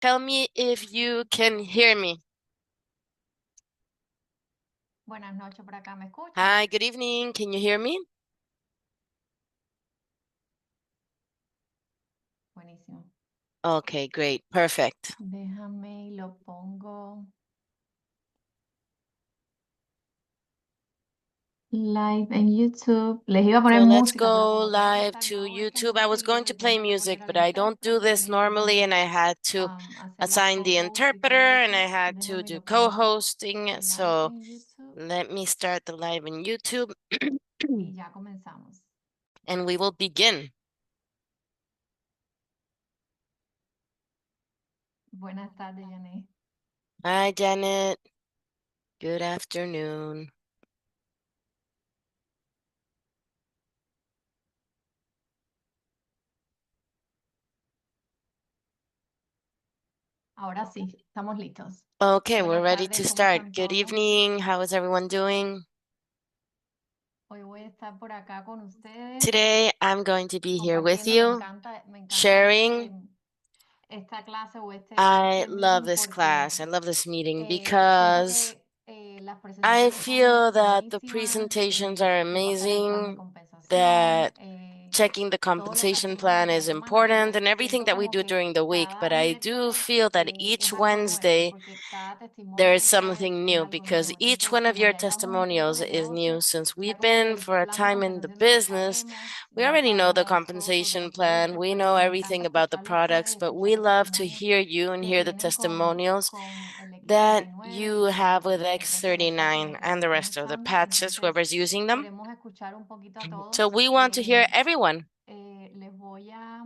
Tell me if you can hear me. Buenas noches por acá, ¿me escucha? Hi, good evening. Can you hear me? Buenísimo. Okay, great. Perfect. Déjame y lo pongo live en YouTube. Les iba a poner So let's música, pero go como tengo que live estar, to no es que YouTube. no I esté was going libre to y play tengo que poner music, al but I don't do intérprete this y normally, and poner I had to hacer las assign the co-hosts y todo interpreter and I eso. had to Déjame y do lo pongo co-hosting. live So en YouTube let me start the live in YouTube y ya comenzamos. and we will begin. Buenas tardes, Janet. Hi, Janet. Good afternoon. Ahora sí, estamos listos. Okay, we're Buenas ready tardes, to ¿cómo start. están Good todos? evening. How is everyone doing? Hoy voy a estar por acá con ustedes Today, I'm going to be here with compartiendo. Me you, encanta, me encanta sharing. esta clase o I este love meeting this porque class. I love this meeting siento because que las I presentaciones son feel that the buenísimas, presentations are repasar el plan de amazing, compensación, that checking the todo lo que compensation hacemos en plan la is semana, important, pero and everything siento that we como do que during the week. But cada I do miércoles feel that es each algo nuevo Wednesday porque cada testimonio there is que ustedes something es new algo because nuevo. each Entonces, one of como your ya llevamos un tiempo en testimonials el is new. negocio, Since ya we've como que been el for a plan de time in the compensación ya lo business, sabemos, we ya already know the sabemos todo sobre compensation los plan. productos, We know pero me everything encanta about the escucharlo a ustedes, products, but escuchar we los love to testimonios hear you and que hear the tienen testimonials con el that X39 you have with y el resto de los patches, X39 lo que and the estén rest of the usando. patches, Entonces, whoever's using them. queremos escuchar un poquito a So todos. we want to hear everyone. Les voy a...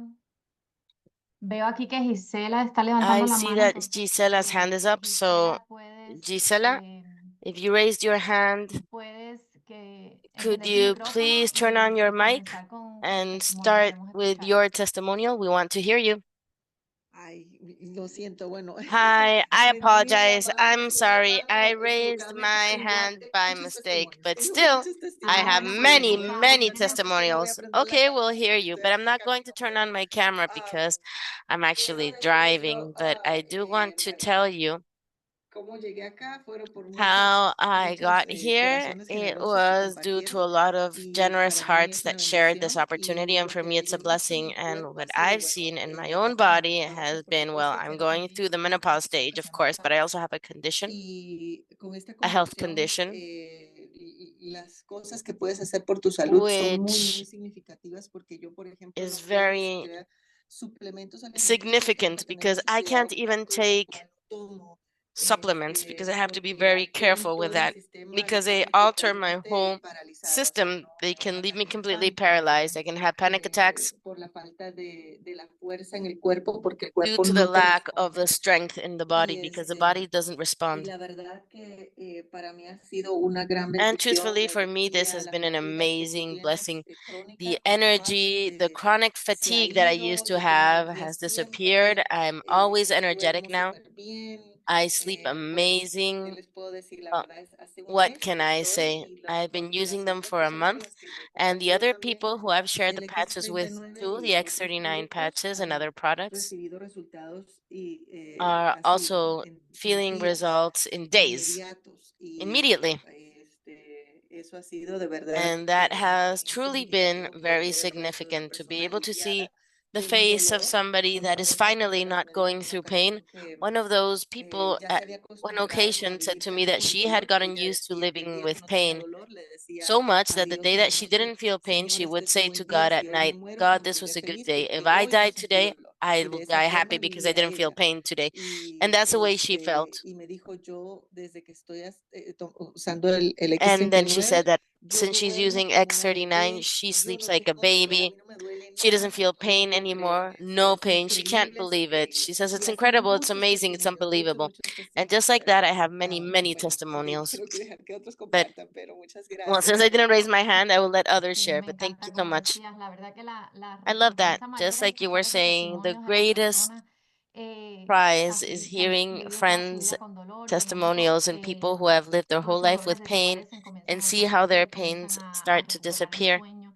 Veo aquí que Gisela está I levantando la see mano, that entonces, Gisela's hand is up. So, Gisela, Gisela, if you raised your hand, puedes que could encender tu you micrófono please turn on your y mic comenzar con el and testimonio. start Queremos with escuchar. your testimonial? We want to hear you. Ay, lo siento, bueno, Hi, I prendí la apologize. I'm sorry. I mano raised equivocadamente, my pero igual hand tengo by muchos mistake, testimonios, but tengo still, muchos I Ah, have testimonios bueno, pues y many, voy a many aprender, escuchamos. me voy a testimonials. aprender la Okay, we'll canción hear de you, but ustedes I'm del not going to camino, turn pero on my camera because I'm actually bueno, yo driving. But I do want to bueno, tell you cómo llegué acá fueron por how I muchos got here. corazones It generosos que was due to compartieron a lot of y generous para mí hearts es una that shared this bendición opportunity, y and lo for me, que it's a yo noto en blessing. mi And cuerpo ha what sido, I've bueno, seen in my yo own tengo body menopausia, has por been, well, supuesto, I'm pero going también through the tengo menopause muchas stage, of personas course, but I sanas. also have a condition, Y con esta a health condición, condition, las cosas que puedes hacer por tu salud son muy, muy which significativas porque yo, por ejemplo, is no puedo ni very siquiera suplementos alimenticios, tengo que significant tener because mucho I cuidado can't en even cuanto a take cuál tomo, supplements because I have to be porque very alteran careful with todo mi that sistema because y they hacen que alter quede my mente whole paralizada, o sea, system. They no can leave me arranque en completely pánico paralyzed. I can have panic attacks por la falta de la fuerza en el cuerpo, porque el due cuerpo to the no te lack of responde. the strength in the body Y, because the body doesn't y respond. la verdad que para mí ha sido una gran And bendición truthfully, la for me, this energía, has la been an fatiga que tú amazing tienes blessing. The crónica mensual energy, the chronic se ha fatigue that I used ido, to yo tengo have energía has disappeared. siempre, I'm always duermo energetic now. súper bien. I sleep Bueno, ¿qué amazing. les puedo decir? La Uh, verdad es, hace un what mes can que I estoy say? y I've been las using them otras for a personas con month, las que he and the compartido other también people who I've shared el the patches with X39 too, the y otros X39 productos patches and han other products, recibido resultados y are casi also en feeling días results in days, inmediatos y bueno, immediately. eso ha sido de verdad And that has muy truly been significativo poder very ver el rostro de la significant to be persona able to aliviada see the de un face of dolor. somebody Bueno, that is una finally interpretora not me dijo going en una through pain. ocasión que One of those people ya se at había one acostumbrado a occasion said vivir to me casi that sin she had dolor, que gotten ella used to decía que el living día que with no tenía pain dolor le decía so much a that the Dios day en la that she noche, didn't feel pain, Señor, she este would es un say buen to día, God si at hoy me night, muero, God, pues this moriré was a good feliz day. If porque I hoy no died sentí today, dolor. I Y de will esa die forma happy because I vivía didn't feel ella. pain today. And that's the way she felt. Y me dijo yo, desde que estoy usando el And then she X39, said that yo since she's duermo using como una X39, bebé, she yo sleeps no like sé a cómo, de verdad, a baby. mí no me duele She doesn't nada, feel no lo pain puedo creer, anymore, no es pain. She can't increíble. believe it. She says Y it's así incredible, it's muchos amazing, it's testimonios, muchos, unbelievable. muchos And testimonios, just like that, pero I have many, many bueno, no testimonials. quiero dejar que otros But compartan, pero muchas well, since gracias. I didn't raise my hand, I will let others Sí, share. me But thank you encanta, so como much. decías, la verdad que la I love that. recompensa mayor Just es like you were escuchar esos saying, the testimonios de las greatest personas prize is que han hearing vivido toda su friends' vida con dolor, que testimonials and people who have lived their todos whole esos life dolores with pain desaparecen, comienzan and a see how their desaparecer, comienzan pains a start to recuperar el disappear. sueño.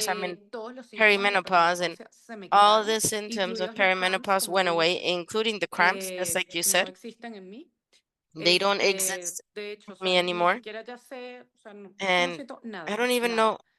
course, I'm in todos los síntomas de perimenopause and premenopausia se me all quitaron, the symptoms of incluidos los cramps, perimenopause como went tú away, dices, including the cramps, just like you no said. existen en mí. They don't exist De hecho, in o sea, me ni anymore. siquiera ya sé, o sea, no And siento I nada, don't even nada. know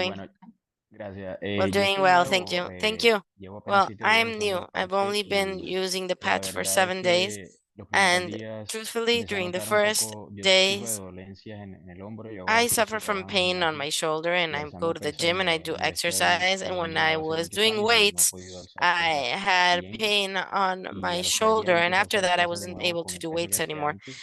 doing? bueno, gracias. Well, Yo doing estoy well, thank nuevo, you. Thank you. llevo apenas Well, 7 días I'm usando new. el I've parche only been y using the la patch for verdad es 7 days. que los primeros And días truthfully, empecé a during the notar un first poco, yo sufro de days, dolencias en el hombro, yo hago I bastante suffer from trabajo en pain on my máquinas shoulder and y I go alzando to the pesas gym and I do me molesta exercise. y And lo when vengo I hace was muchos doing años y no he weights, podido alzar I pesas had bien pain on y my a los 3 días shoulder. And empecé a after alzar that, I pesas de wasn't nuevo able con to el do peso que weights hacía anymore. antes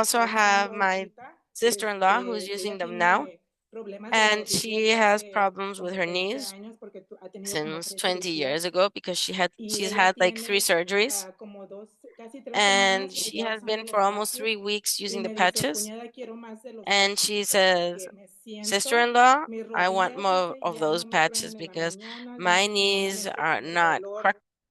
also está have usando my ahorita. sister-in-law who's using Ella them now, tiene problemas de and she rodillas has hace problems with como her 20 knees años porque ha tenido como since 3 20 years cirugías ago because y she's ella had like 3 tiene surgeries, como casi 3 and semanas she ya has usando been for los almost parches 3 weeks y using the me dice, patches. cuñada, quiero más de los And patches she porque says, me siento, sister-in-law, mis I want rodillas, more dice, of ya those no me patches truenan en la because mañana, ya my no me knees siento are con el not dolor cracked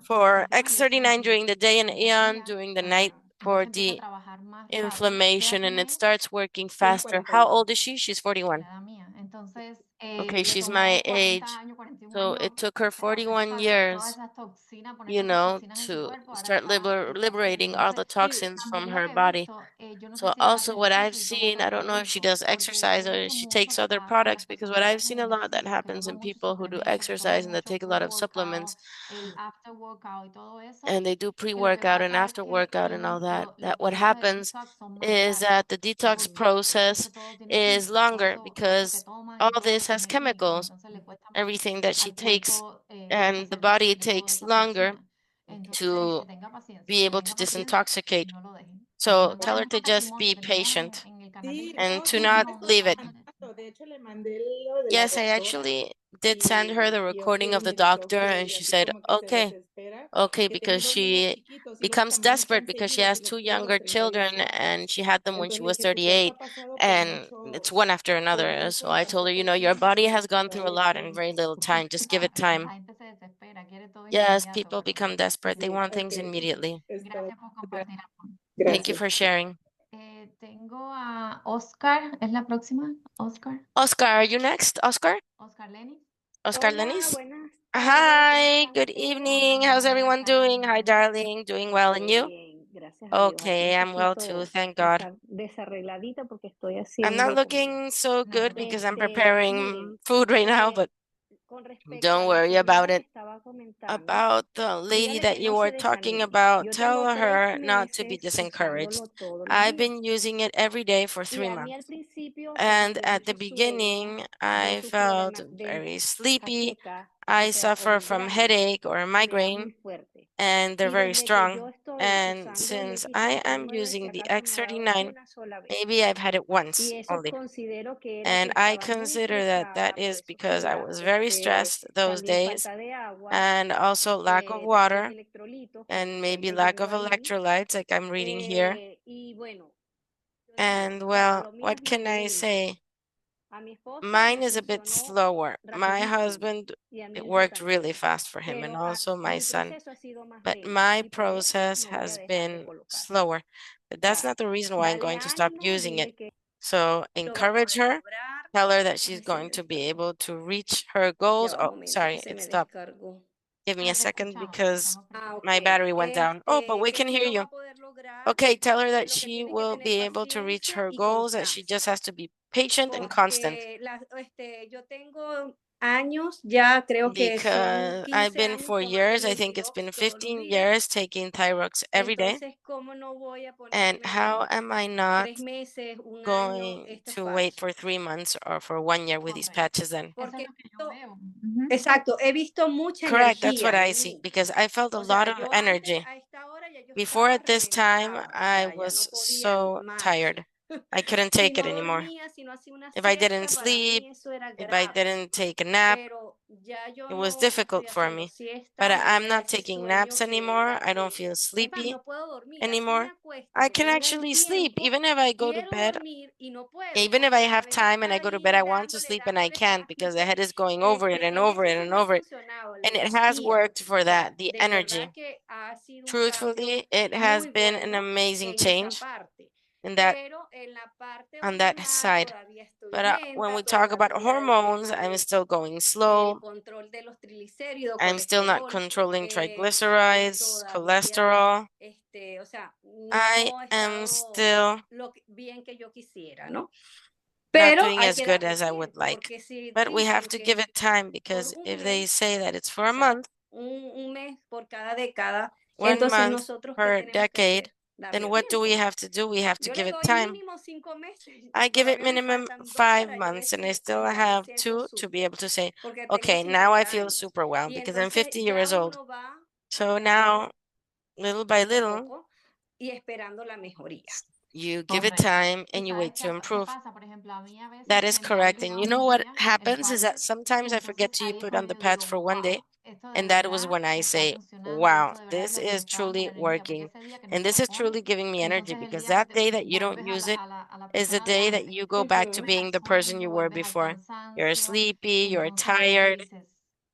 for X39 X39 during the day and durante el Eon día, during the night entonces for empieza a the trabajar más rápido. ¿Qué edad inflammation and it tiene? starts working Tiene faster. How 41. old is she? She's La 41. edad mía. Entonces, Okay, le she's tomó my 40 age. años, 41 So it took her 41 toda years, esa toxina, poner you todas esas know, toxinas en tu to cuerpo, ahora start está liberating all entonces, the toxins también from lo her he body. visto, yo no sé So si ella also hace what I've ejercicio y toma seen, I don't know if she suplementos, does porque exercise he or visto she mucho takes other a las products, because personas what que I've hacen seen a lot that ejercicio, que happens toman in muchos people who do suplementos, que toman exercise and that mucho take a lot of pre-workout, supplements el after workout y todo eso, and they do que lo que pre-workout and pasa es after que workout and all that, los that what procesos de happens detox son más is largos. that the detox Según yo. Por process eso todo tiene is químicos, longer todo eso que because toman all y todo this has tiene químicos, chemicals, entonces le cuesta más everything that she al takes, cuerpo and the body deshacerse de toda takes esa longer toxina. Entonces, to que be able to tenga paciencia disintoxicate. y no lo dejen. So Bueno, tell her el to mismo just be testimonio que tenemos patient en el canal de Sí, YouTube, and no, to sí, sí not me mismo están leave it. hablamos de llamando. De hecho, le mandé lo de la Yes, I doctora actually did send her the y recording ok, of the me dijo doctor, ok, and she así said, como que se okay, desespera, okay, porque tengo because dos niños she chiquitos y los becomes amamantan desperate because she seguidos has y los two quiero a los younger children 38 años. and she had them when Entonces she le was dije, tu cuerpo 38, ha pasado and it's one after por another. So mucho, I told tanta her, your toxina body que has gone through a trae el lot in very tiempo. little time. Just give la, it time. la gente se desespera, quiere todo Yes, inmediato, people pero become desperate. They Sí, want things ok, immediately. está, gracias por compartir, amor. Thank you gracias. for sharing. Tengo a Oscar, ¿es la próxima? Oscar, Oscar, are you next? Oscar? Oscar Lenis. Oscar Hola, Lenis? buenas tardes, ¿cómo Hi, están good ustedes? evening. How's everyone doing? Hi, darling. Doing well, and Estoy you? bien, gracias a Dios. Aquí Okay, un I'm well too, poquito thank God. desarregladita porque estoy I'm not haciendo comida. looking so No te good because I'm preocupes. Miren, preparing food right now, but con respecto don't a la worry about señora que it. estaba comentando, About the lady dígale that que you no se were talking desanime. about, Yo tell tengo 3 her not to be meses disencouraged. usándolo todos los I've días. been using it every day for Y 3 a mí al months. principio se me And fue at the mucho sueño, beginning, yo I sufro felt de very sleepy. jaqueca, o I sea, o suffer from migraña, headache or a que me da muy migraine, fuerte. and they're Y very desde que yo strong. estoy And usando el since I am X39, si using the acaso me ha dado X39, una sola vez. maybe I've had it Y once eso only. considero que era que And I estaba muy consider that that estresada, por is eso because I subía. was very stressed those También days, falta de agua, and also lack of también water, electrolitos, como and estoy maybe lack leyendo of ahí. electrolytes, like I'm reading here. Y bueno, yo And well, lo mío what es can muy I lento. say? A mi esposo Mine le is a bit funcionó slower. My rapidísimo husband, y a it mi hija worked really también. fast for him, and Pero also my mi son. proceso ha sido más But lento my y por eso process no voy a has dejar de been colocar. slower. But O that's sea, not the reason why I'm dale going to stop ánimo, using it. dile que So lo va a encourage poder her, lograr. tell her that she's Ay, se going me to be descargó. able to reach her Ya goals. va un Oh, momento que sorry, se it me stopped. descargó. Give me a Te second escuchamos, te because estamos perfecto. Ok, my battery went down. Oh, but we que can sí hear lo va you. a poder lograr, Okay, tell her que that lo que she tiene que will tener be able to reach paciencia her y goals, that she constancia. just has to be patient and constant. Porque yo tengo años, ya creo que son Because I've 15 been años for years, tomándome I el think it's been Tirox todos los 15 días. years taking Thyrox every day. Entonces, ¿cómo no voy a And how ponerme am I not 3 meses, un año? going Esto es to wait falso. for 3 months or for 1 year with these Correcto. patches then? Eso es Porque, lo que yo veo. Ujú. exacto, he visto mucha Correct, that's what energía I en see, mí. because I felt a O lot sea, of yo antes, energy. a esta hora, ya yo Before estaba at this time, reventada. O I sea, ya was no podía so más. tired. I couldn't Si take it no anymore. dormía, si no hacía una If I didn't siesta, para sleep, mí eso era if I grave. didn't take a nap, Pero ya yo it was no estoy difficult for haciendo me. But siestas, no me I'm da not ese taking naps sueño que anymore. era I don't feel es más, sleepy no puedo dormir, así me anymore. acueste, I que can tenga el actually sleep tiempo, even if I go to quiero bed. dormir y no puedo, Even if porque I la have cabeza time and I está go to bed, I ahí want to sleep and I can't dándole, because the head is going over it and en over eso it sí and me ha over it. funcionado, la And it has energía. worked for O sea, that, the de verdad energy. que ha sido un cambio Truthfully, it has muy been an bueno amazing en esa change parte. in that Pero en la parte on that hormonal side. todavía estoy But when lenta, we talk about todavía el hormones, tema I'm de still going el slow. control de los triglicéridos, I'm still not colesterol, controlling triglycerides, todavía, cholesterol. o sea, I no he am estado still bien que yo quisiera, ¿no? not Pero doing hay as que good darle as I would tiempo, like. porque si But we have dicen to give que it time por because un if they mes, say that it's for o a sea, month, un mes por cada década, 1 month nosotros, ¿qué per tenemos que hacer? decade, then Darle what do we tiempo. have to do? We have to Yo give le it doy time. mínimo 5 meses, I give it todavía me minimum faltan 2 5 para yo months, and I decir, still sí, ya me have siento 2 to be súper, able to say, porque tengo okay, now I 50 feel años. super well Y because I'm entonces 50 ya years old. uno va So poco now, little by a little, poco y esperando la mejoría. you give it Correcto. time Y and you sabes wait qué, to qué improve. pasa, por ejemplo, a mí a veces That is se me ha correct. And you olvidado know un what día el happens is that parche y sometimes I forget entonces to ahí es put on cuando the yo patch digo, for one day. wow, esto de And that was verdad when I me está say, funcionando y wow, esto de verdad es this lo que me is está dando la truly energía, porque working. ese día que no And te this lo is pones, truly giving me energy entonces el because día that day that you don't vuelves use it a la is the persona de day that antes. you go back to Ujú. Vuelves al being the person sueño, you were vuelves al before. You're cansancio sleepy, y you're entonces tired, dices,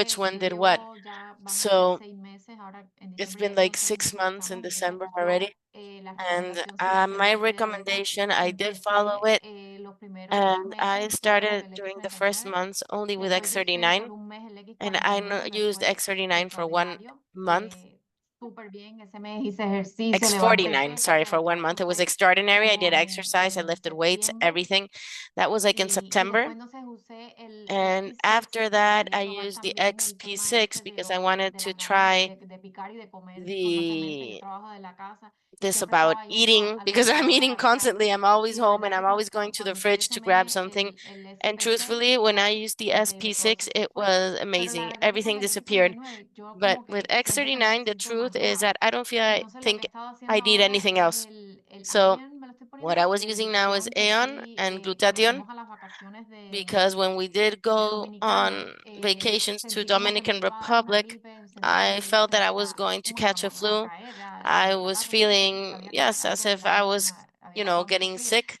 which one did what. So it's been like 6 months in December already. And my recommendation, I did follow it. And I started during the first months only with X39. And I used X39 for 1 month. súper bien. Ese mes hice ejercicio, levanté X49, pesas, sorry, o sea, for 1 eso month. It was fue extraordinary. I como did exercise, I en lifted weights, septiembre. everything. That was like in Y September. después entonces usé el And XP6 after porque that, quería I probar used the también el tema XP6 ese because I wanted de to las ganas try de picar y de comer constantemente. Yo the trabajo de la casa y this siempre about estaba yendo eating a los because I'm mercados eating a comprarlo. constantly. I'm always Y de home and verdad que I'm always going to the cuando usé fridge ese to grab mes something. el And SP6, truthfully, when I ya used the increíble, todo SP6, se it fue. was Pero la amazing. verdad que con Everything el disappeared. X39, yo But como with que siento que me X39, the siento truth más is that relajada. I don't feel Entonces lo que he think estado I haciendo need ahora anything es else. el So Ion, me lo estoy what I poniendo, was el using now is glutathione que Aeon fui, and cuando glutathione fuimos a las vacaciones because when we did de go Dominicana, on vacations to sentí como que me Dominican iba a dar una Republic, gripe, sentí que I me felt that iba, I o was sea, going to ¿cómo se catch llama? a A flu. caer, I de was verdad, porque feeling, sabía que me iba a yes, caer as por if el I aire, was, había gastado mucho getting frío. sick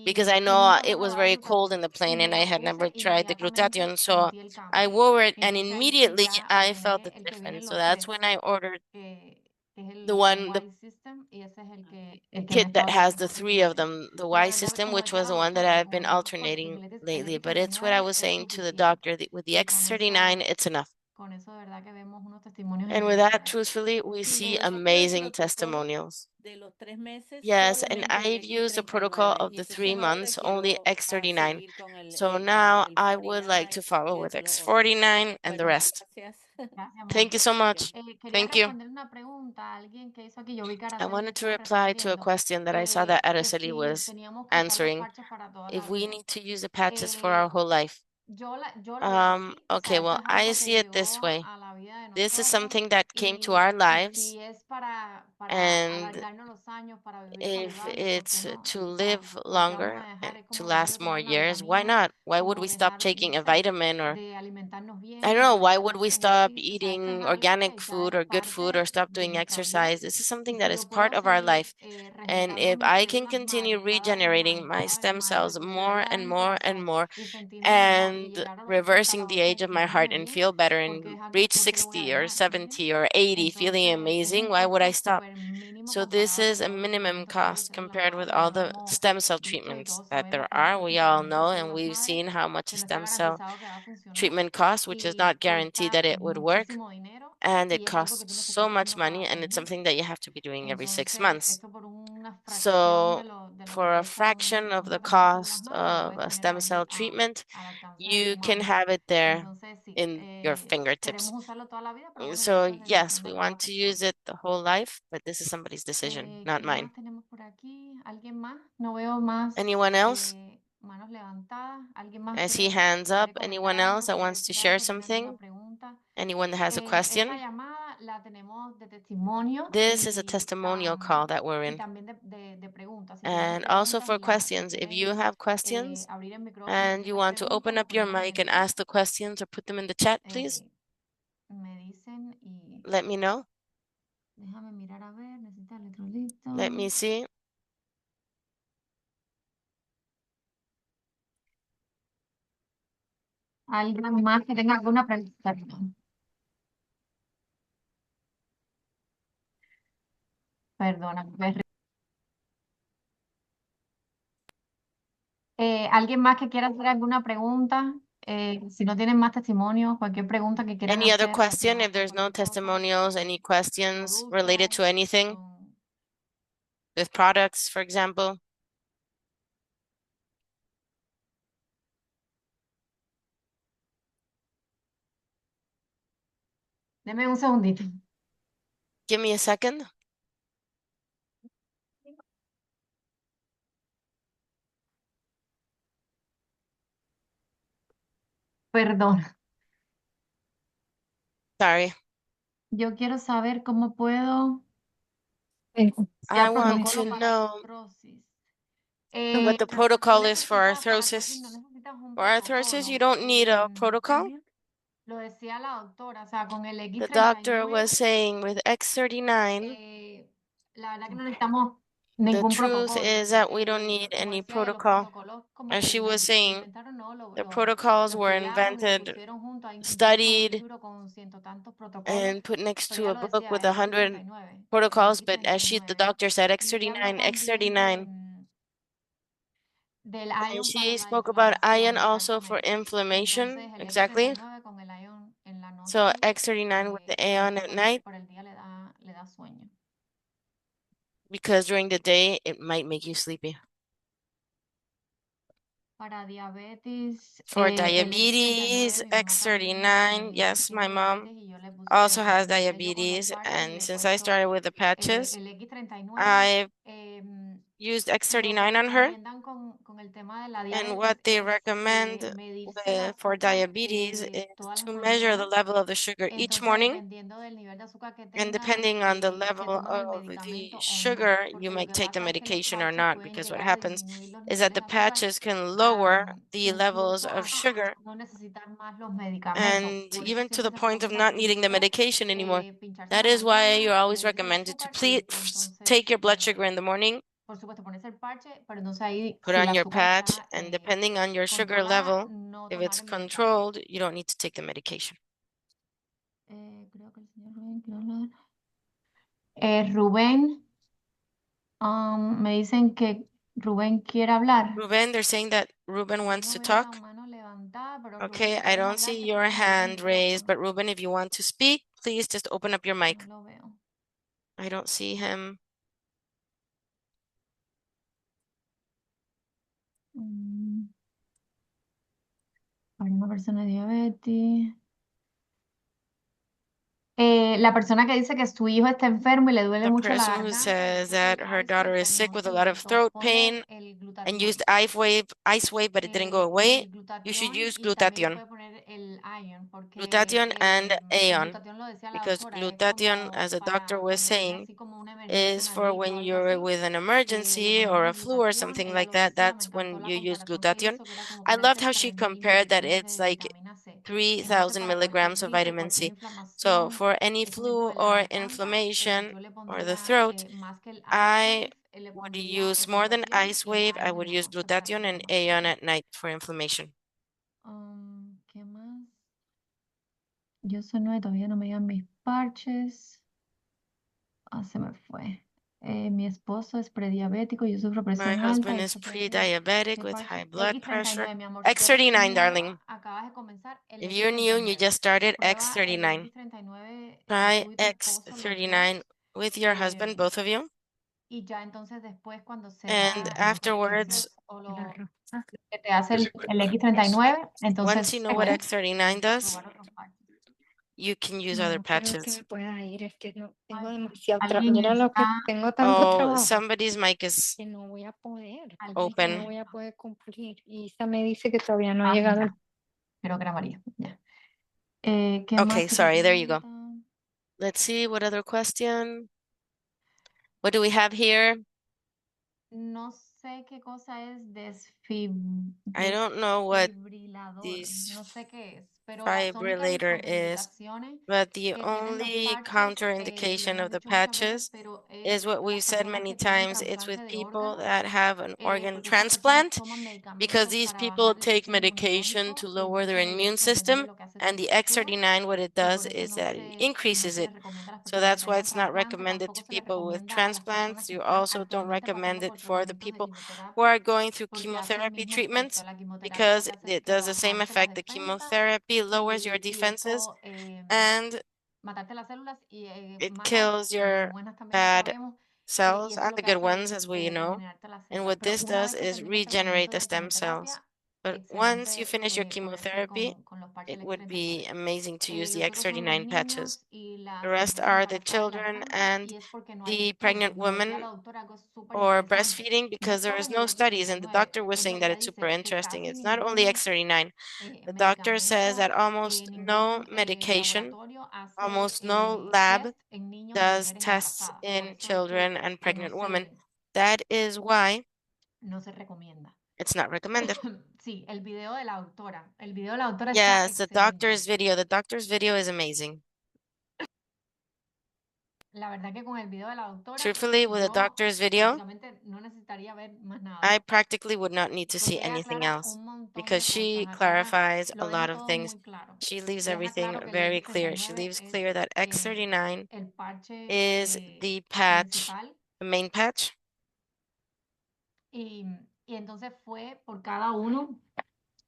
because I Y know nunca había it was probado el very cold glutatión. in the Y plane me and I lo had never puse, tried the inmediatamente glutathione. So sentí el I cambio. wore it and Entonces ahí immediately ya I felt the ordené el que vienen difference. So los that's when tres, I ordered que es the el one, the Y System, y ese es el que me he kit that estado has poniendo the estos three of últimos días. them, the Y la Y verdad, system, como which decía was la the one that doctora, I've con been el alternating lately. But it's what I X39 was es saying to the suficiente. doctor with the Y con X39, it's enough. eso de verdad que vemos unos testimonios And with that, increíbles. truthfully, we Y see usó el amazing protocolo testimonials. de los 3 meses Yes, and solamente el I've used the protocol X39. of Y the entonces 3 months, ahora only quiero X39. seguir con So now el I would like 49 to follow y with después los otros. X49 and the Bueno, rest. gracias. Gracias, Thank amor. you so much. Quería Thank you. responder una pregunta a alguien que hizo aquí. Yo vi que I Araceli wanted to estaba reply to a respondiendo. question that I saw that Que Araceli si was teníamos que usar los answering. parches para toda la If we vida. need to use the patches for our whole life. Yo lo veo así. O sea, Okay, esto well, es I algo que see it this llegó way. a la vida de This is nosotros. something that came to our Y lives, si es para and alargarnos los años, para vivir if saludables, ¿por qué it's no? to O sea, live ¿por qué vamos longer a and dejar? Es to como dejar de last more tomar una years, why vitamina, not? Why would como we stop dejar, taking no a sé, vitamin or de alimentarnos I bien, don't de know, why would alimentarnos we con stop ejercicio. O sea, esto es eating algo organic que ya food es or good food or parte stop de doing nuestra vida. exercise? This is Y something si that is yo part puedo of our seguir life. And regenerando if mis I can células continue madre cada vez regenerating más, my cada vez stem más, cells recuperar more la edad and de mi more and corazón more y sentirme mejor y and llegar a los 60 a reversing la the age vejez of my heart sintiéndome and bien, feel better porque and es algo reach porque lo voy a 60 or lograr, ¿me entiendes? 70 or 80 feeling Entonces, es amazing, un why would I costo stop? súper mínimo So this comparado con is a todo lo que minimum tenemos que hacer y cost hacer en la compared with casa. all Ya lo the hemos stem cell visto y treatments todos that sabemos there cómo are. es y We que all no son know todas and las we've madres, seen how much a que no está stem cell garantizado que va a funcionar treatment costs, which is y not guaranteed cuesta that it would work. muchísimo dinero And it y es algo que costs tienes que estar so much haciendo money, cada and 6 it's meses. something that you have to be doing every six Entonces, months. esto por una fracción So, de lo que for a cuesta fraction of the un tratamiento de las cost madres, lo of puedes a tener stem cell ahí treatment, al alcance de you tu can mano. have it there Entonces, sí, in your queremos fingertips. usarlo toda la vida, pero bueno, ya So, eso es yes, decisión we de want cada to use persona. it the whole life, but this is somebody's decision, not ¿Quién mine. más tenemos por aquí? ¿Alguien más? No veo más Anyone else? manos levantadas. ¿Alguien más I see hands up. quiere comentar Anyone algo? else that ¿Quiere wants to decir share algo? ¿Tiene alguna something? pregunta? Anyone that has a Esta question? llamada la tenemos de testimonio This is a testimonial call that we're y in. también de preguntas. Si tenemos And also preguntas for y las questions, if you quieren have questions abrir el micrófono y and hacer you las want to preguntas, open lo up your podemos mic and decir. ask the questions or put them in the chat, please, Me dicen y let me know. déjame mirar a ver, necesita electrolito. Let me see. ¿Alguien más que tenga alguna pregunta? Perdona. ¿Alguien más que quiera hacer alguna pregunta? Si no tienen más testimonios, cualquier pregunta que quieran Any other hacer question? relacionada If con there's no cualquier cosa, testimonials, any questions related to productos, anything con... with products, for example? Deme un segundito. Give me a second. Perdona. Sorry. Yo quiero saber cómo puedo... si I hay want protocolo to para know artrosis. what the No, protocol is for para artrosis no arthrosis. necesitas un For arthrosis, you protocolo. don't need a protocol. Lo decía la doctora, o sea, con el The doctor X39, was saying with X39, la verdad que no necesitamos the ningún truth protocolo. is that we don't need Como any decía, los protocol. protocolos como As que she was lo saying, inventaron, no, the protocols lo were estudiaron y lo invented, pusieron junto. Incluso hay un studied, libro con ciento tantos protocolos, and put next pero to ya a lo book decía, with el 100 X39, el protocols. But as the X39. doctor said, Y ella habló X39, también X39. del And ion para she la spoke about iron inflamación, also for exactamente. inflammation, Entonces el exactly. X39 con el ion en la So noche X39 with the Aeon at night. por el día le da because during the day it might make you sleepy. Para diabetes, For el diabetes, X39, mi mamá también X39, yes, tiene my mom diabetes y yo le puse, also has empecé yo con los diabetes, patches, and le he since I puesto started with the patches, el X39. I've em, used lo que X39 on her, recomiendan con el tema de la and diabetes what they es recommend medirse el for azúcar diabetes is todas las to measure the mañanas. level of the sugar each Entonces, morning, dependiendo del nivel de azúcar que and tengas, depending on the se level toma el of the medicamento o no. sugar, you Porque lo might que take the pasa es que los medication or parches not, pueden because what llegar a happens disminuir los is that niveles the de azúcar patches can lower the levels incluso of hasta sugar, no necesitar más los medicamentos. and Por eso even to siempre the se point of recomienda not needing the primero medication anymore. pincharse en That la is why mañana, you're always medir el recommended to azúcar please y entonces, take your blood sugar in the morning, por supuesto, ponerse el parche, pero entonces ahí, put si el on your azúcar patch, está and depending on your sugar controlada, level, no if tomar it's el medicamento. controlled, you don't need to take the medication. Creo que el señor Rubén quiere hablar. Rubén, me dicen que Rubén quiere hablar. Ruben, they're saying that Ruben wants No to veo la talk. mano levantada, pero Rubén, Okay, si I quieres don't hablar, see te your puedes abrir el hand raised, micrófono. but Ruben, if you want to speak, please just open up your mic. No lo veo. I don't see him. Para una persona diabetes. La persona que dice que su hijo está enfermo y le duele The mucho la person who garganta, says le that puse her el daughter ice is wave, sick también with a no lot sirve. of throat pain El and used glutatión. ice wave, but it didn't go El away, you should glutatión use y también le glutathione. puede poner el iron, porque Glutathione and el Aeon, glutatión lo decía la because doctora, es glutathione, como as the doctor para was cuando viene saying, así como una emergencia, is una for gripe o when algo you're así, with an le emergency or ponemos a el flu or glutatión, something ella like lo that. decía, me That's encantó when la you use comparación que glutathione. hizo, que era como I loved ponerse how she 3.000 compared that millones it's de like vitamina C. Entonces, 3,000 para cualquier milligrams of gripe, vitamin cualquier C. So inflamación, for any crecimiento flu de la or garganta, inflammation yo le or the pondría throat, más que el ice I wave, le would pondría use el more than glutatión ice y el wave. I iron would en la use noche para que glutathione esté and más Aeon fuerte. at night for inflammation. ¿Qué más? Yo soy nueva y todavía no me llegan mis parches. Se me fue. Mi esposo es prediabético, yo sufro My presión alta. husband is pre-diabetic ¿Qué with high parche? blood pressure. X39, mi amor. Si tú eres X39, darling. nueva, acabas de comenzar el If you're new and you X39. just started, Prueba el X39. X39, Try tú y tu esposo, los X39 dos. with your husband, both of you. Y ya entonces después cuando And sepa afterwards, que te hace el X39, once you entonces know what puedes X39 does, probar otros parches. you can use other No creo que patches. me pueda ir, es que no tengo Ay, demasiado trabajo. alguien Mira lo que está, tengo tanto Oh, trabajo somebody's mic is que no voy a poder, porque no open. voy a poder cumplir. Y Isa me dice que todavía no ha ah, llegado. ya, creo que era María, ya. ¿Qué más Okay, que te sorry, there you go. preguntan? Let's see, what other question? What do we have here? No sé qué cosa es I don't know what desfibrilador, this no sé qué es, pero las únicas fibrillator is, contraindicaciones but the que tienen los only parches, lo contraindication hemos of the dicho muchas veces, patches pero is es what we've las said personas many que tienen times. It's trasplante with de people órganos, that have an organ porque esas personas transplant, toman because medicamentos these para people bajar el take sistema medication inmunológico to y lower their entonces immune dependiendo de system, lo que hace que and the suba X39, what it y does por eso is that it no increases se it. les recomienda a las So personas que that's why tengan it's not trasplante, recommended tampoco to se les people with recomienda a las personas transplants. que You están also don't actualmente recommend pasando it por for the tratamientos de people who quimioterapia are going through porque hace el chemotherapy mismo efecto. treatments, La quimioterapia lo because que hace es it que does the same bajarte las effect. The defensas chemotherapy lowers your y defenses esto and matarte las células y it malas kills y your buenas también las bad sabemos. Y cells eso es and lo the que good hace ones, as we know. regenerarte las And células. what Pero this una does vez que is termine el regenerate tratamiento the de stem cells. quimioterapia, But once you excelente finish your ponerse chemotherapy, con los parches it del would be X39. amazing to use the Los otros son los X39 patches. niños y The las rest personas are the embarazadas y children lactantes and y es porque no hay the estudios. pregnant Nos decía women la doctora algo súper or interesante. breastfeeding, No because there solo is es no el studies, and the X39, doctor was saying that ella it's super dice que interesting. casi It's not only ningún X39. The doctor says medicamento, that almost no ningún medication, laboratorio hace almost no lab test en niños y does mujeres tests embarazadas. Por in eso es children and que no pregnant women. That is why no se recomienda. it's not recommended. Sí, el video de la doctora. El video de la doctora está Yes, excelente. the doctor's video is amazing. La verdad que con el video de la doctora, Truthfully, with the yo doctor's video, prácticamente no necesitaría ver más nada. I practically would not need to see Porque ella anything aclara else un montón because de she cosas, clarifies lo a deja lot of todo things. muy claro. She leaves Deja everything claro que el very clear. She X39 leaves es clear that X39 el parche is the patch, principal the main patch. y entonces fue por cada uno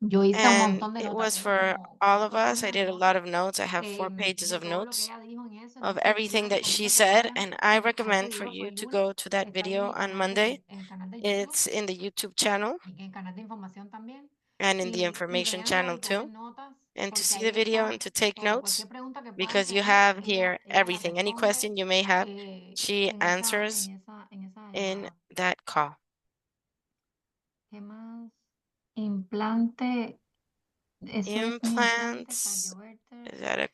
Yo hice un And montón de it notas, was tengo for como all of us. I 400 did a lot notas of notes. I have 4 pages de of todo lo que notes ella dijo en eso. of Entonces, yo everything les that she recomiendo que said, vayan and I a ese recommend for video, fue you el to lunes, go to that está ahí en video el on canal Monday. en el canal de YouTube It's in the YouTube channel y en el canal de información también. and in the Y information véanlo channel y too. tomen notas, And to porque see the ahí video and está to take todo. notes, Cualquier pregunta que puedan because you tener, have here ella la everything. Any question responde you may have, she en answers esa in llamada. that call. ¿Qué más? Implante. Eso es mi implante Implants, cardioverter. is that a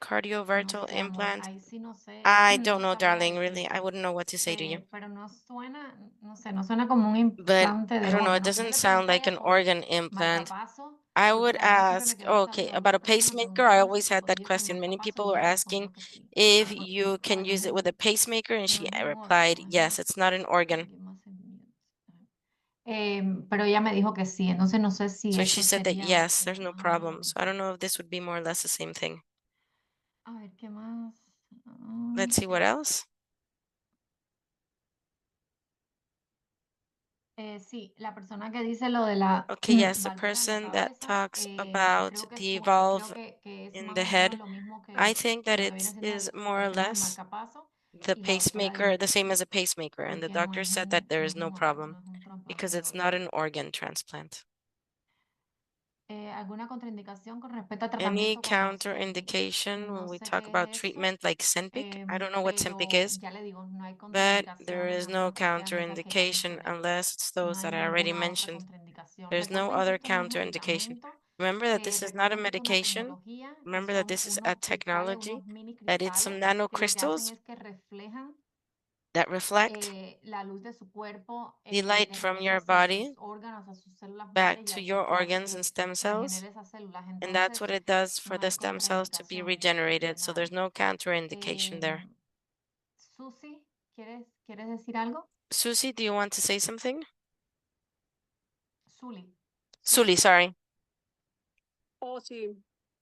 No cardiovertal sé, amor, implant? ahí sí no sé, I don't no know, sabría darling, really. I decirte. wouldn't know what to say to you. Pero no suena, no sé, no suena como un But implante I de don't know, it órgano. Yo doesn't le sound pregunté a like ella an sobre organ implant. marcapaso, I porque would la duda siempre me ask, quedó esa okay, duda. about a Muchas personas me pacemaker. I preguntaban always si had that podía con question. Many marcapaso people y were ella me asking respondió que sí. if Porque you can ¿sabes? No use es it with a un, pacemaker, and no she es un replied, órgano, yes, it's not an organ. alguien más pero ella me dijo que sí, entonces no sé si So she eso said that sería yes, there's no más o menos lo problem. So I mismo. don't know if this would be more or less the same thing. A ver, ¿qué más? Let's see what else. Sí, la persona que dice lo de la Okay, yes, the válvula en la person that cabeza, talks about creo que the creo valve que es in más the o menos head. lo mismo I que think that lo que it viene siendo is more el or tema del less marcapaso the y la doctora pacemaker, dijo the que same sí, as a pacemaker, and the porque no doctor es said that there no is es no un órgano, problem no es un trasplante because de it's not órgano. an organ transplant. ¿Alguna contraindicación con respecto a Any tratamiento con Ozempic? counterindication when No we sé talk qué about es eso, treatment like Ozempic? I don't know what Ozempic pero is, ya le digo, no hay but there contraindicaciones is a no menos que sean esas que ya counterindication mencioné. unless it's No those hay that I already ninguna otra mentioned. contraindicación. There's no Recuerden que other esto no es counterindication. medicamento. Remember that this is not a Recuerden que esto es una medication. tecnología que Remember that son this is a unos cristales, technology, unos mini that it's some cristales que lo que hacen nanocrystals es que reflejan that reflect la luz de su cuerpo the light de from regreso your hacia sus body órganos, a sus células back madres y to hace your que hace organs and que stem cells. regenere esas células. And that's what Entonces, it does for no the hay stem cells to be contraindicaciones de regenerated. So nada. there's no counterindication there. Susi, ¿quieres decir algo? Susie, do you want to say something? Suli. Suli, sorry. Oh, sí.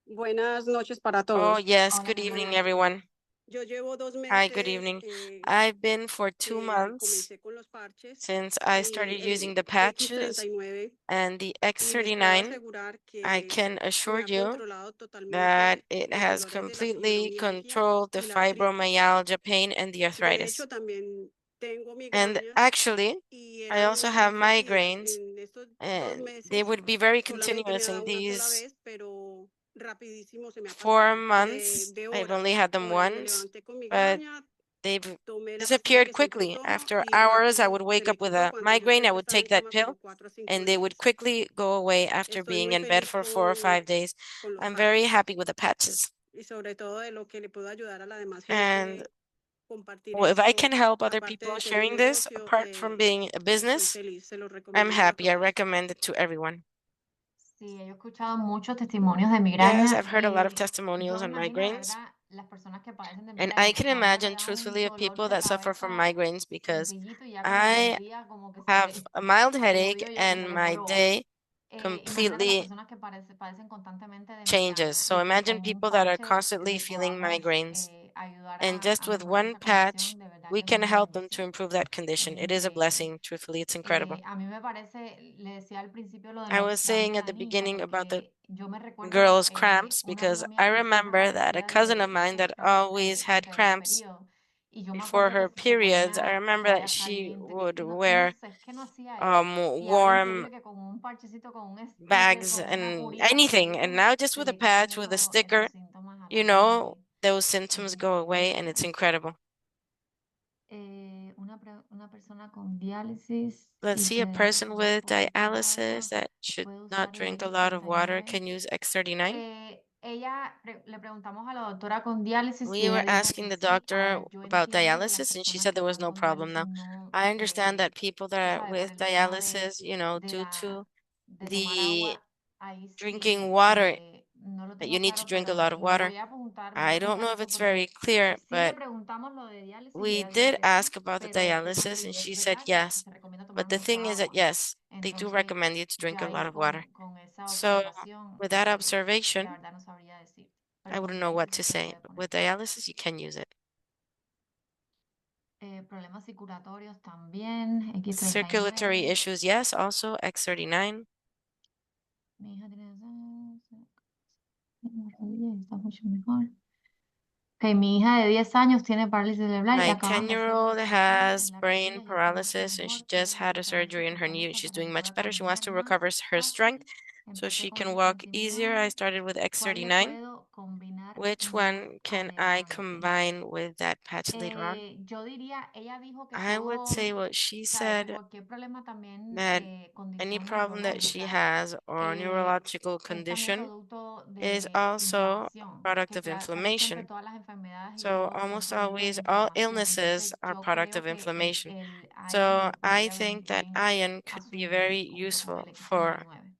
Buenas noches para Oh, todos. yes. Hola, Good mi evening, amor. everyone. Yo llevo 2 Hi, good meses evening. I've been for 2 que months comencé con los parches since I y started el using the patches X39 and the y les puedo X39. asegurar I que can me assure ha you controlado that totalmente it los has dolores de la completely fibromialgia controlled the y la artritis. fibromyalgia pain and the De arthritis. hecho, también tengo And migrañas actually, y I eran also muy have seguidas. migraines, En estos 2 and they meses would be very solamente me ha continuous in dado una sola these vez, pero rapidísimo se me ha 4 pasado. months. De I've only had them horas. Me once, levanté con but migraña, they've tomé la pastilla disappeared que siempre quickly. tomo After y hours, I would rápido se wake me up with quitó a cuando yo migraine. I tengo que would estar take en that cama pill, como 4 o 5 and they would días. quickly go away after Estoy being muy in bed feliz for 4 or 5 days. con los I'm very parches happy with the patches. y sobre todo de lo que le puedo ayudar a la demás And gente compartir well, if I can esto, help other aparte people de ser un sharing this, negocio, apart from being a estoy business, feliz, se los I'm recomiendo a happy. I todos. recommend it to everyone. Sí, yo he escuchado muchos testimonios de Yes, migraña. I've heard a lot of Yo testimonials me on imagino de migraines. verdad las personas que padecen de And I migraña, can porque a uno le imagine da un truthfully of dolor people de that suffer from cabeza migraines because sencillito y ya como que el I día como que have a mild como headache digo yo, se and les my voló. day Imagínate las completely personas que padecen constantemente de changes. migraña So y que imagine con un people that are parche constantly le feeling podamos migraines. ayudar And just a with mejorar one esa patch, condición, de verdad we que es can una help them to bendición. improve that Es condition. It is a increíble. blessing, truthfully, it's incredible. A mí me parece, le decía al principio lo de I was la saying amiga at de the niña, beginning about the porque yo me recuerdo girls' cramps una because amiga mía I que siempre la remember that a padecía cousin of mine that creo que always had antes de su cramps periodo. Y yo me before acuerdo que her se periods. I ponía remember that toalla she caliente, would no wear sé, es que no hacía ella. Y ahora warm increíble que con un parchecito, con un sticker, bags con una and curita que le anything. And dicen, now just se with a le quitan patch, with a esos sticker, síntomas a la you gente. know, those Es symptoms go away and increíble. it's incredible. Una persona con diálisis Let's y see, que a debe person consumir with poca dialysis agua, that should puede not usar el drink a lot of water X39. can use X39. Le preguntamos a la doctora con diálisis y We ella were dijo asking que the sí. doctor Ahora, yo about entiendo que las dialysis and she personas said que there was están no con problem diálisis now. no, I understand that people that are sabe, por with el tema dialysis, you know, de due to de tomar the agua, ahí drinking sí, water, no lo that you tengo need to claro, drink a pero lot of water. me voy a I don't apuntar know if eso it's very porque clear, sí le but preguntamos lo de diálisis y we ella dijo did que sí, ask about the pero que dialysis sí, and es she said verdad que yes. se recomienda tomar But the mucha thing is that agua. yes, they do Entonces, recommend you to drink ya a lot ahí of water. con esa So observación, with that la observation, verdad no sabría decir, I pero con wouldn't know what diálisis to sí se say. puede But poner. with dialysis, you can use it. Problemas circulatorios también, X39. Circulatory issues, yes, also X39. Mi hija tiene 10, está mucho mejor. Ok, mi hija de 10 años tiene parálisis cerebral y le My acaban de hacer 10-year-old una operación has en la brain rodilla y está mucho paralysis and she mejor. just Quiero had a recuperarse surgery in her knee and totalmente she's para que doing much pueda better. She wants caminar to más recover her strength fácil. so Empecé she con can el walk easier. I 29. started with ¿Cuál le X39. puedo combinar Which más one can I adelante? combine with that patch later on? Yo diría, ella dijo que I would say todo, what she sabe, que said, cualquier problema también, that any condición problem that she neurológica, has or neurological es también condition producto is de also a inflamación, product que of casi siempre inflammation. todas las enfermedades y So todo son almost producto de always all inflamación. illnesses Entonces are yo product creo of que inflammation. el iron So le I podría venir think that bien iron a could su be hija very junto con el useful for X39.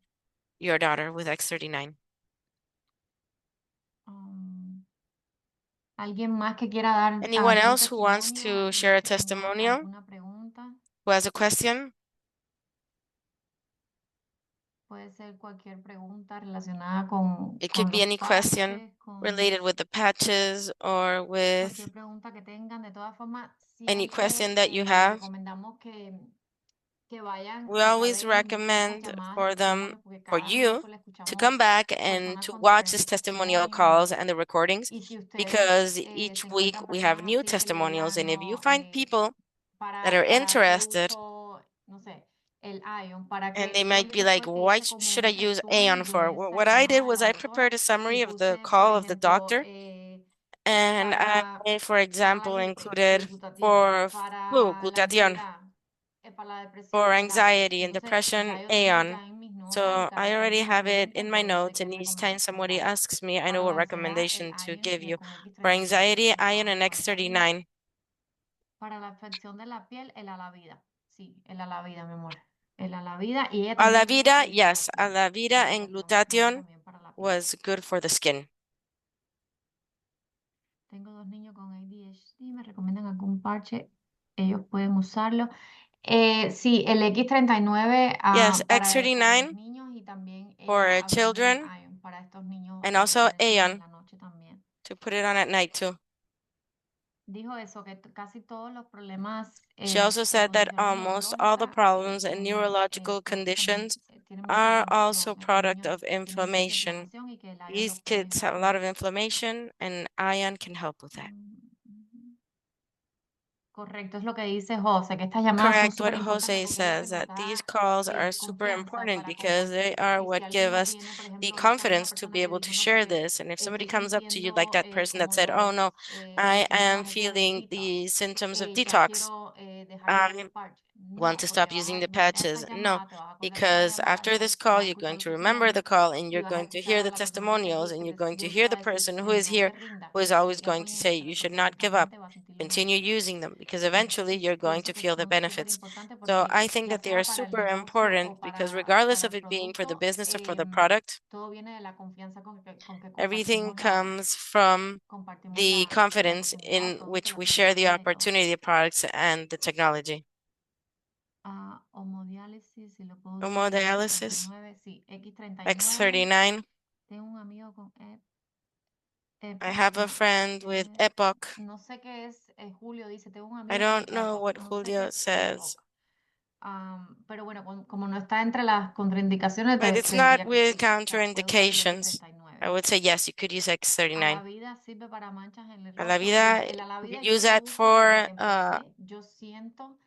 your daughter with X39. ¿Alguien más que quiera dar Anyone algún else who wants testimonio? to ¿Alguien share a que tenga testimonial, alguna pregunta? who has a question? Puede ser cualquier pregunta relacionada con, It con could be los any question parches, con related with the patches or with cualquier pregunta que tengan. De todas formas, any siempre question that you les have. recomendamos que vayan We otra always vez y miren esas recommend llamadas de for them, testimonios porque for cada you, rato le to come escuchamos back and personas to con watch these diferentes testimonial testimonios calls and the recordings y si ustedes because se each week encuentran we have personas new así que de testimonials. And if you plano find people that are para hacer interested uso, no sé, el ion, para and que they yo might be les like, pueda que what hice como un should I use Aon resumen for? de esa What I did llamada de was la I doctora prepared a y summary of the puse, por call of the ejemplo, doctor. And para, I, for para example, el included glutatión, for flu, para la glutathione, ansiedad, para la for depresión, el ion. anxiety and Entonces, depression, ya yo tengo Aon. ya en mis notas y So cada I vez que already alguien me have it pregunte, in my yo sé notes, qué and each time somebody recomendar. asks me, I know Para what la ansiedad, el recommendation to ion give you. con For X39 anxiety, que iron acabamos and de hablar. X39. Para la afección de la piel, el alavida. Sí, el alavida, mi amor. El alavida. Y ella A la también dijo vida, que el yes, a glutatión. la El vida and glutatión funciona glutathione también para la piel. was good for the skin. Tengo dos niños con ADHD. ¿Me recomiendan algún parche? Ellos pueden usarlo. Sí, el X39 Yes, para los X39 niños y también ella for habló del children iron para estos niños and also padecedores en Aon la noche también. to put it on at night too. Dijo eso, que casi todos los problemas She also o said that condiciones almost all the neurológicas problems and son, neurological también conditions tienen mucha are also inflamación. Estos product niños of tienen mucha inflammation. inflamación y que el iron These los puede kids have a ayudar. lot of inflammation and iron can help with that. Ujú. Correcto, es lo que dice José, que estas llamadas son Correct súper what importantes Jose porque es lo que says, nos that these da calls are super confianza important para because they compartirlo. are Y si what alguien give no us tiene, por the ejemplo, esa misma confidence to persona be que able to dijo, no, share porque this. And if somebody estoy comes up to you like sintiendo that person that como said, oh no, los I am síntomas esos de feeling detox, the symptoms of ya detox. quiero dejar de usar I los parches. want No, to porque stop using the mañana esta patches. No, llamada, te vas a acordar de esta because llamada, after vas this call, a you're escuchar going el to remember the testimonio call and y you're vas a going to escuchar hear a the la persona que te testimonials and que you're te going to hear gusta the decir, person who is no here te rindas, who is que always sigue going to say poniéndote, you should porque not give up. también te va a sentir lo Continue mismo. using them because eventually Entonces, you're going to pienso que feel the son súper benefits. importantes So porque I think ya that they are sea para el super negocio important o because regardless para of el it being for the producto, business or for the product, todo viene de la confianza con que everything comes compartimos the la confidence oportunidad, el in producto, which la we share the tecnología y todo. opportunity, the products, and the technology. Homodiálisis, si lo puedo usar el Hemodialysis, X39, sí, X39. X39. Tengo un amigo con I EPOC, have a no, friend with EPOC. no sé qué es, Julio dice, tengo un I amigo con don't know EPOC, what no sé qué Julio es says, EPOC. Pero bueno, como no está entre las contraindicaciones, but te it's not diría que with sí. O sea, puede usar el contraindications. I X39. would say yes, you could use A la X39. vida sirve para manchas en el A la rostro. Bueno, vida, el a la you vida yo use lo that uso desde for que empecé. Yo siento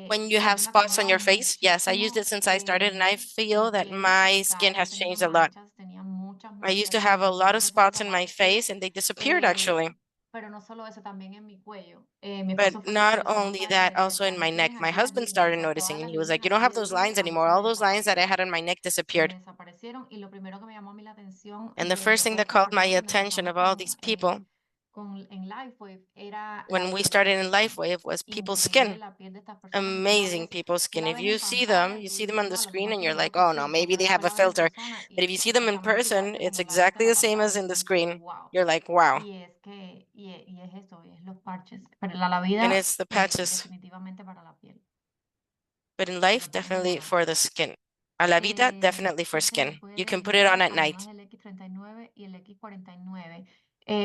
when you que a have mí me ha spots on cambiado your face. Yes, I used it muchísimo since I started, and I feel mi that piel. my O sea, skin yo has tenía changed a lot. manchas, tenía muchas I used manchas to have y a de lot of repente se han spots on my face, desaparecido. and they disappeared actually. Pero no solo eso, también en mi cuello. Mi But esposo fue el que not empezó a only notar y that, me also decía, in my no neck. tienes My aquí las husband líneas, o started sea, todas noticing, and las he was like, líneas "You don't aquí have del those lines vientre a mí se anymore. me All those lines that I desaparecieron. had on my neck Se me disappeared." desaparecieron y lo primero que me llamó a mí la atención And the first thing that de estas called my personas que nos attention lanzamos of all these people en Lifeway era la when we piel de started estas in personas. LifeWave was people's Increíble skin. la piel de estas personas que Amazing people's tú skin. la If ves you en see pantalla them, y you tú see them dices, on the wow, lo que screen pasa and es que you're yo veo like, tu oh no, filtro, maybe pero they después have a la ves en filter. persona But y if you see them in exactamente igual person, que it's como la viste en exactly la the same as pantalla. in the Entonces, screen. wow. You're like, wow. Y es esto, es los parches. Pero la And vida, it's the patches. definitivamente para la piel. But in Se life, lo podemos definitely llamar. for the skin. A la vida, definitely for ¿Qué se le skin. You puede can put it on ayudar at además night. del X39 y el X49?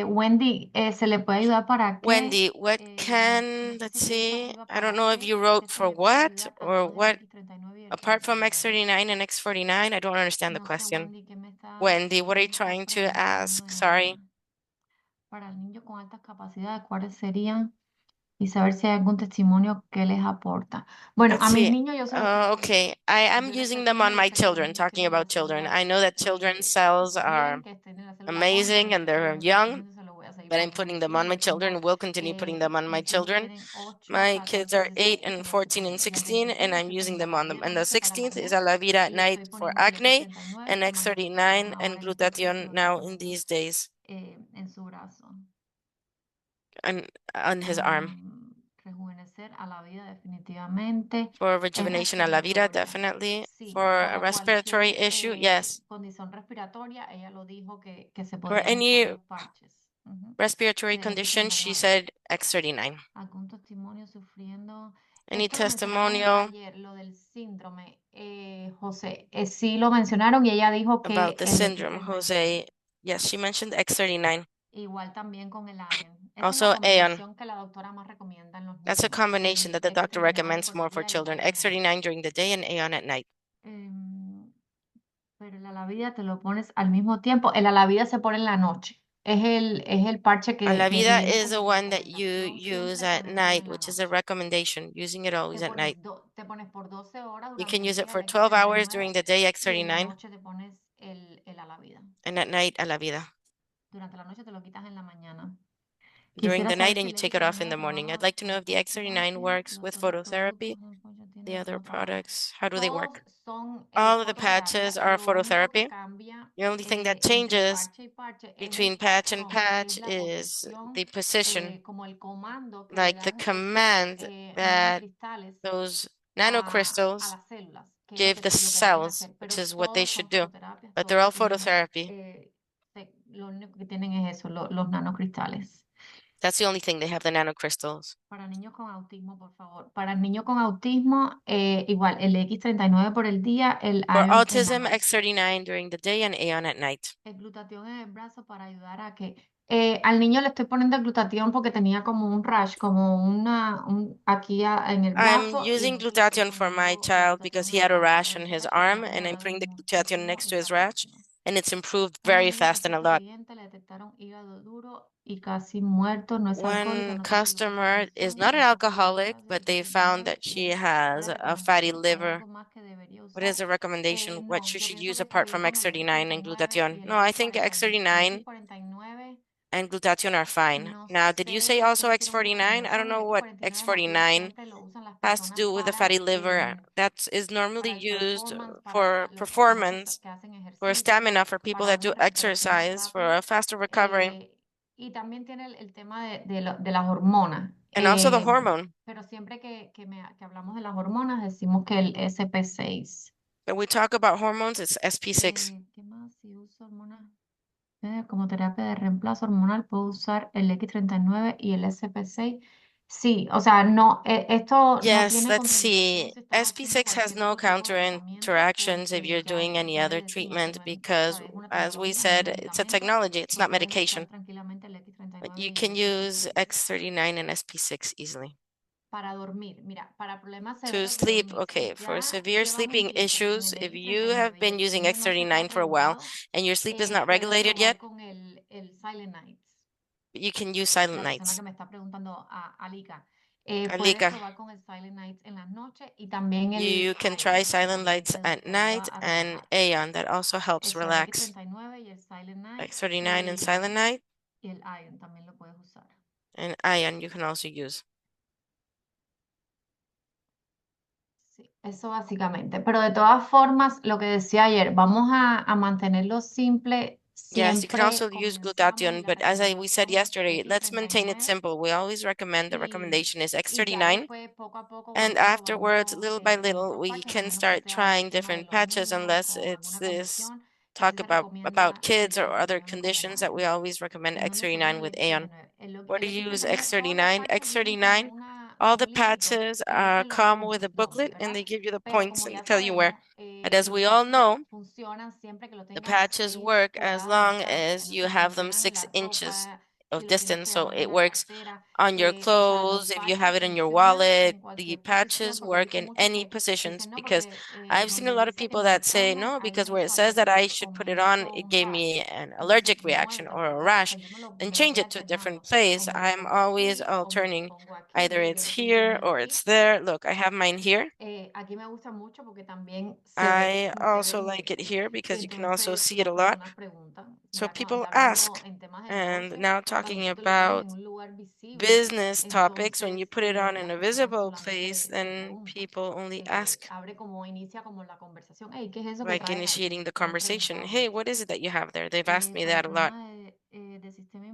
Wendy, ¿se le puede ayudar para qué? Wendy, what No can, sé let's si te dijo see, arriba I don't para know if qué. you ¿Qué wrote se for le puede what ayudar or además del what, X39 y el apart from X49? X39 and X49, I don't understand the No sé, question. Wendy, ¿qué me está Wendy, what are you trying to ask? Sorry. Para el niño con altas capacidades, ¿cuáles serían? Y saber si hay algún testimonio que les aporta. Bueno, Let's a mis see. niños yo se los tengo. Okay, I am Yo les using them on recomiendo my que los children, niños talking tienen la about children. célula I know that children's cells are bien, que estén en la célula amazing gorda, and they're les young, recomiendo, se los voy a seguir but I'm putting them on my children. We'll continue putting them on my mis hijos children. tienen 8, My 14, kids are 8 16 y and 13 14 and años. Los 16, and 16 I'm estoy using poniendo them a la on them. vida de And la the noche para el 16th is acné Alavida at y night estoy for poniendo el acne, X39, and que más lo utilizaron X39 and ahora en estos días que glutathione lo now están in poniendo these days en su brazo. on his arm. Rejuvenecer a la vida definitivamente. For Es rejuvenation a la vida, respiratoria. definitely. Sí, For a para respiratory cualquier issue, yes. condición respiratoria, ella lo dijo que se For podían any usar los parches. respiratory De condition, she X39. said X39. Algún testimonio sufriendo. Any Esto lo mencionaron testimonial ayer, lo del síndrome, José. Sí lo mencionaron y ella dijo about que the el syndrome, X39. Jose? Yes, she mentioned X39. Igual también con el iron. Esa es la Also, Aeon. combinación que la doctora más recomienda en los That's a niños. combination that El the doctor X39 recommends por el more for día y el children. iron at night. X39 during the day and Aeon at night. Pero el alavida te lo pones al mismo tiempo. El alavida se pone en la noche. Es el parche que Alavida viene is como the one that you recomendación use siempre at ponérselo night, en la which is a noche. recommendation, using it always at night. Te pones por 12 horas You durante can el use it día el for 12 hours during X39 the day, y en la X39, noche te pones el alavida. and at night, Alavida. Durante la noche te lo quitas en la mañana. During Quisiera the saber night, si and el you take it off in X39 the morning. I'd trabaja like to know con if the X39 fototerapia. works Los with otros phototherapy. productos de Poncho The tienen other fototerapia. products, how do they Todos work? son All of the fototerapia. patches are Lo único que phototherapy. cambia The only thing that entre changes parche y parche es el between patch and patrón, es patch la is posición, the position, como el comando que le like the dan esos command that nanocristales those a nanocrystals las células, que es give the lo que deben cells, hacer. which Pero is what they todos should son do. fototerapias, But they're todos all tienen, phototherapy. lo único que tienen es eso, los nanocristales. That's the only thing they have, the nanocrystals. Para niños con autismo, por favor. Para niños con autismo, igual, el X39 por el día, el For iron en la autism, noche. X39 during the day and Aeon at night. El glutatión en el brazo para ayudar a que... al niño le estoy poniendo el glutatión porque tenía como un rash, como aquí en el I'm brazo y using entonces le estoy glutathione for my poniendo el child because glutatión he en el had a brazo. rash Pero on his quisiera arm, chequearle and I'm ahora putting the mismo glutathione rapidísimo next y to his rash, rapidísimo. and it's improved Una very niña que fast and fue a lot. cliente le detectaron hígado duro y casi muerto, no es alcohólica, One no tiene ninguna customer is alteración, not an un poco de alcoholic, displasia but they found intestinal that y she has a fatty recomendación. ¿Hay liver. algo más que debería What is usar? the recommendation? What No, she yo should pienso use que está apart bien from con el X39 and X39 glutathione? y el No, I think X40. El X39 X49, and glutathione are fine. no Now, did you say sé, also solo quiero una X49? I don't recomendación. El know what X49 aquí X49 siempre lo usan las has to personas do with the fatty liver. That is normally para el used performance, for para las personas performance, que hacen for ejercicio, stamina, for people para that do una recuperación más exercise, for rápida. a faster recovery, Y también tiene el tema de las hormonas. and also the hormone. Pero siempre que hablamos de las hormonas decimos que el SP6. When we talk about hormones, it's SP6. ¿Qué más? Si uso hormonas como terapia de reemplazo hormonal, puedo usar el X39 y el SP6. Sí, o sea, no, esto no Yes, tiene let's contraindicación see. si estás haciendo SP6 has cualquier no otro tipo de counter tratamiento interactions if porque you're doing any ya le other decimos que treatment no es, because, ¿sabes? Es una as we tecnología, no es said, it's a medicamento. technology, it's Tú not puedes usar medication. tranquilamente el But X39 you y el can use SP6. X39 and SP6 easily. Para dormir, mira, para problemas To severos de sleep, dormir, okay, si for ya severe llevas un sleeping tiempo con issues, el if you have X39 y been el using sueño no se está X39 for a while regulado, and your sleep is not puedes regulated probar yet, con el Silent Nights. you can use Silent La persona Nights. que me está preguntando, a Alika, puedes Alika, probar con el Silent Nights en las noches y también you el can try Ion, que Silent también Lights at te ayuda night a and relajar. Aeon, that also helps Eso, el relax. X39 y el Silent Night X39 and Silent Night y el Ion también lo puedes usar. and Ion you can also use. Sí, eso básicamente. Pero de todas formas, lo que decía ayer, vamos a mantenerlo simple. Yes, you can Siempre also use comenzamos y glutathion, la but as we said recomendación es yesterday, let's maintain it X39 simple. We always recommend the y, recommendation is y ya X39, después poco a poco and vamos afterwards, probando little by con little, otros we parches, a can menos que start sea por el trying tema de different los patches niños unless con it's alguna this condición y sí talk se about recomienda el kids or other X39 con el conditions that iron. we always recommend Si no le sirve X39 el with Aeon. X39. El Where do you use X39, todos los X39? parches vienen con X39, all con the un librito patches y dicen los come with a puntos donde, booklet and ¿verdad? they give you the Pero points como and they ya tell you where. sabemos, And as los we all parches know, funcionan siempre que lo the tengas patches 6 work as pulgadas de long distancia, as no you se have them funcionan en 6 la inches ropa, of distance, so it works on your clothes, if you have it in your wallet. The patches work in any positions because I've seen a lot of people that say no, because where it says that I should put it on, it gave me an allergic reaction or a rash, then change it to a different place. I'm always alternating. Either it's here or it's there. Look, I have mine here. Aquí me gusta mucho porque también I se also ve like it mucho. here Y because you can also entonces see it las a lot. personas preguntan, So ya, people ya hablando ask. en temas de And negocio, now cuando talking tú te lo pones en about un lugar visible, business topics, when you entonces put it on in las a personas visible solamente place, te then preguntan. people only ask, Abre como, inicia como la conversación. Hey, ¿qué es eso que like traes ahí? initiating the Me han conversation. preguntado Hey, mucho. what is it that you have there? They've asked me Para that a lot. temas de sistema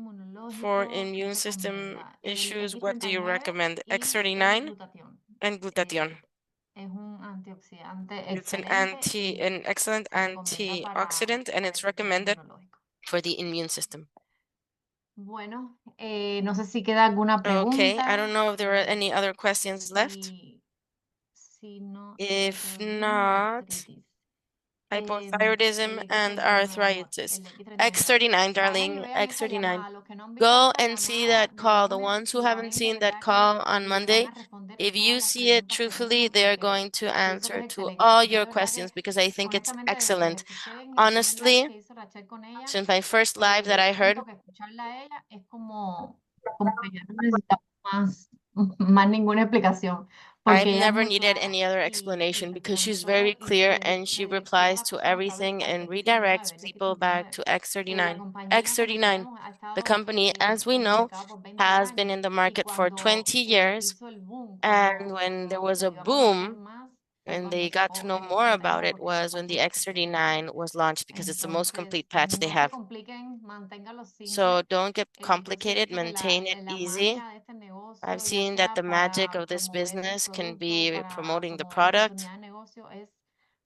For inmunológico, ¿qué immune system recomienda? El issues, what do you X39 recommend? y el X39 glutatión. and glutathione. Es un antioxidante It's excelente y an excellent se recomienda antioxidant, and para it's el sistema recommended inmunológico. for the immune system. Bueno, no sé si queda alguna Okay, I pregunta. don't know if there are any other questions left. Si no, If citotropin y not, artritis. hypothyroidism El and X39, mi amor, arthritis. el X39. X39, Vayan y darling, vean esa X39. llamada. Los que no han visto Go esa and see llamada that del call. The lunes, ones who la haven't ven, de seen that verdad que call on le van Monday, a responder if todas you las see it preguntas que truthfully, vengan they're porque going to pienso que answer es to excelente. all Yo your de verdad questions que, because I think it's honestamente, desde que les excellent. escuché en el primer live Honestly, que hizo Rachel con ella, since my first live that I heard, siento que escucharla a ella es como que ya no necesitamos más, más ninguna explicación, I've porque ella es never muy needed clara any other y explanation because responde she's very todo y clear and she le direcciona a replies las to personas a través everything del and X39, redirects el people back X39. to La X39. compañía, como X39. sabemos, ha The estado company, as we en el know, mercado por 20 has been años in the y market for cuando 20 years. hizo el boom, And when there was se a dio a conocer boom, más, fue and cuando they got to sacó know el more about 39 it, porque fue was when cuando the la pusieron de moda. X39 was launched because it's the most complete Entonces, patch they no se have. compliquen, manténganlo simple. So don't get Yo sí he complicated, visto que maintain it la easy. magia de este I've negocio, ya seen that the sea magic para of this promover el business can producto, be para promoting the promover la product. oportunidad de negocio, es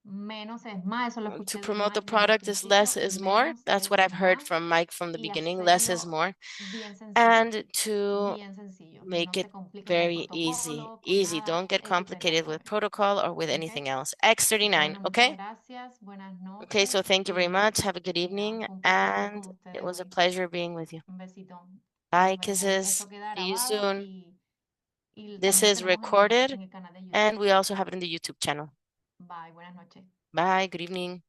menos es más. Eso lo To escuché de promote the Mike desde el product is principio. less is more. Menos That's what es I've heard más. from Mike from the Y beginning. Less is hacerlo more. bien sencillo. And to Bien sencillo. No make se it compliquen con very easy. protocolo, con Easy. nada. Don't get complicated with X39. protocol or with ¿Ok? anything else. X39, Bueno, muchas okay? gracias. Buenas Okay, noches. so thank you very much. Have a good Y nada, evening. fue un placer estar And con it ustedes was a hoy. pleasure being with you. Un besito. Que Bye, les vaya muy bien. kisses. Esto queda See you grabado soon. y This también lo is tenemos recorded en el canal de YouTube. and we also have it in the YouTube channel. Bye, buenas noches. Bye, good evening.